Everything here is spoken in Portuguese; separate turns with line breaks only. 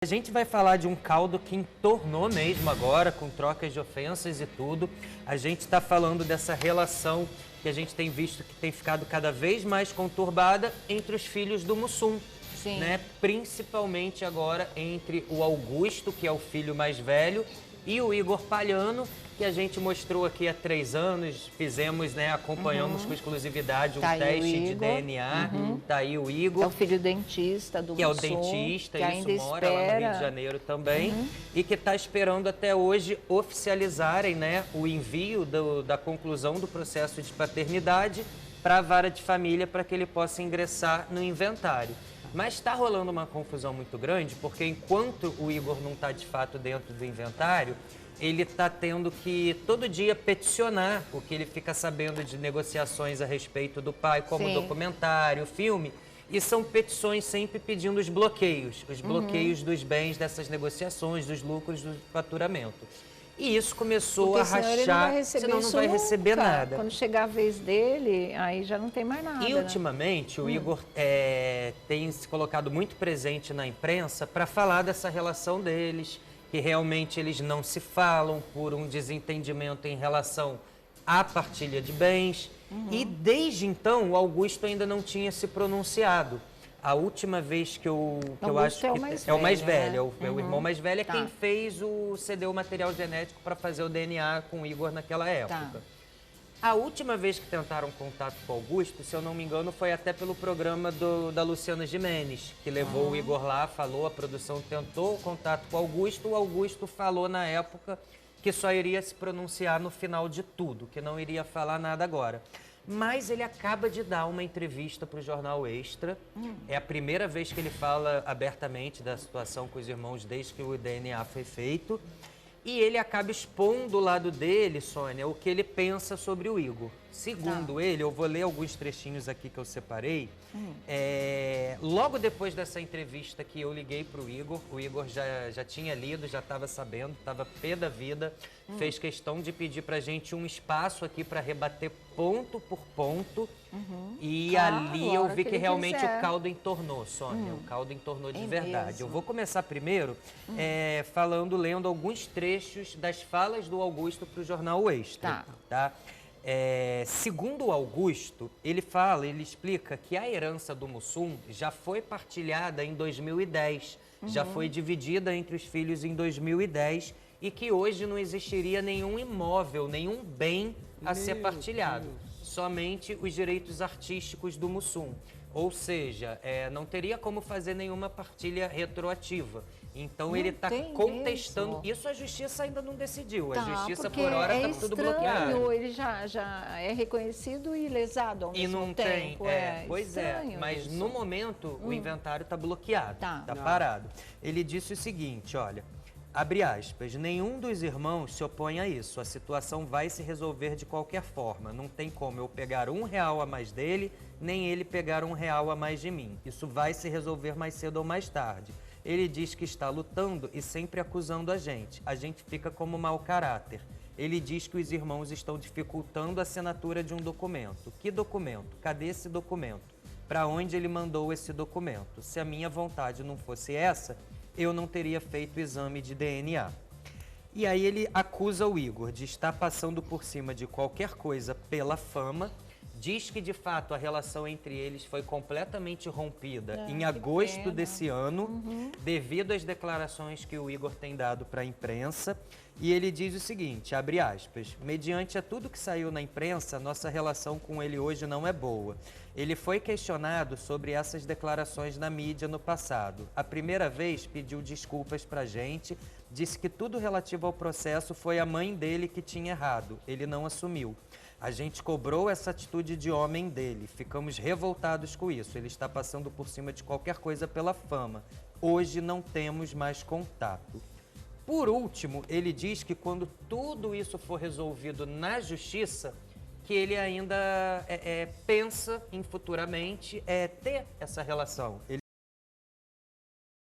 A gente vai falar de um caldo que entornou mesmo agora, com trocas de ofensas e tudo. A gente está falando dessa relação que a gente tem visto que tem ficado cada vez mais conturbada entre os filhos do Mussum.
Sim.
Né? Principalmente agora entre o Augusto, que é o filho mais velho, e o Igor Palhano, que a gente mostrou aqui há 3 anos, fizemos, né, acompanhamos com exclusividade um teste de DNA, tá aí o Igor.
É o filho dentista do
que é o
Mussum,
dentista,
que
isso
ainda
mora lá no Rio de
espera.
Janeiro também, e que está esperando até hoje oficializarem, né, o envio da conclusão do processo de paternidade para a vara de família para que ele possa ingressar no inventário. Mas está rolando uma confusão muito grande, porque enquanto o Igor não está de fato dentro do inventário, ele está tendo que todo dia peticionar o que ele fica sabendo de negociações a respeito do pai, como
Sim.
documentário, filme. E são petições sempre pedindo os bloqueios dos bens dessas negociações, dos lucros, do faturamento. E isso começou
Porque
a
senão ele não
rachar,
vai receber
senão não
isso
vai receber
nunca.
nada.
Quando chegar a vez dele, aí já não tem mais nada.
E
né?
ultimamente o Igor tem se colocado muito presente na imprensa para falar dessa relação deles, que realmente eles não se falam por um desentendimento em relação à partilha de bens. E desde então o Augusto ainda não tinha se pronunciado. A última vez que eu acho que é o mais velho, é o irmão mais velho, é quem fez cedeu o material genético para fazer o DNA com o Igor naquela época. A última vez que tentaram contato com o Augusto, se eu não me engano, foi até pelo programa da Luciana Gimenez, que levou o Igor lá, falou, a produção tentou o contato com o Augusto falou na época que só iria se pronunciar no final de tudo, que não iria falar nada agora. Mas ele acaba de dar uma entrevista para o Jornal Extra. É a primeira vez que ele fala abertamente da situação com os irmãos desde que o DNA foi feito. E ele acaba expondo do lado dele, Sônia, o que ele pensa sobre o Igor. Segundo ele, eu vou ler alguns trechinhos aqui que eu separei. Logo depois dessa entrevista que eu liguei para o Igor já tinha lido, já estava sabendo, estava pé da vida, fez questão de pedir para a gente um espaço aqui para rebater ponto por ponto. E ali eu vi que realmente o caldo entornou, Sônia, o caldo entornou de verdade.
Mesmo.
Eu vou começar primeiro lendo alguns trechos das falas do Augusto para o Jornal Extra. Tá? Segundo o Augusto, ele explica que a herança do Mussum já foi partilhada em 2010, já foi dividida entre os filhos em 2010 e que hoje não existiria nenhum imóvel, nenhum bem a ser partilhado, somente os direitos artísticos do Mussum. Ou seja, não teria como fazer nenhuma partilha retroativa. Então ele está contestando. Isso a justiça ainda não decidiu. A justiça por hora está tudo bloqueado.
Ele já é reconhecido e lesado ao mesmo tempo.
Pois é, mas
isso.
no momento o inventário está bloqueado, está parado. Ele disse o seguinte, olha, abre aspas, nenhum dos irmãos se opõe a isso. A situação vai se resolver de qualquer forma. Não tem como eu pegar R$1 a mais dele, nem ele pegar R$1 a mais de mim. Isso vai se resolver mais cedo ou mais tarde. Ele diz que está lutando e sempre acusando a gente. A gente fica como mau caráter. Ele diz que os irmãos estão dificultando a assinatura de um documento. Que documento? Cadê esse documento? Para onde ele mandou esse documento? Se a minha vontade não fosse essa, eu não teria feito o exame de DNA. E aí ele acusa o Igor de estar passando por cima de qualquer coisa pela fama. Diz que, de fato, a relação entre eles foi completamente rompida em agosto desse ano, devido às declarações que o Igor tem dado para a imprensa. E ele diz o seguinte, abre aspas, mediante a tudo que saiu na imprensa, nossa relação com ele hoje não é boa. Ele foi questionado sobre essas declarações na mídia no passado. A primeira vez pediu desculpas para a gente, disse que tudo relativo ao processo foi a mãe dele que tinha errado, ele não assumiu. A gente cobrou essa atitude de homem dele, ficamos revoltados com isso. Ele está passando por cima de qualquer coisa pela fama. Hoje não temos mais contato. Por último, ele diz que quando tudo isso for resolvido na justiça, que ele ainda pensa em futuramente ter essa relação.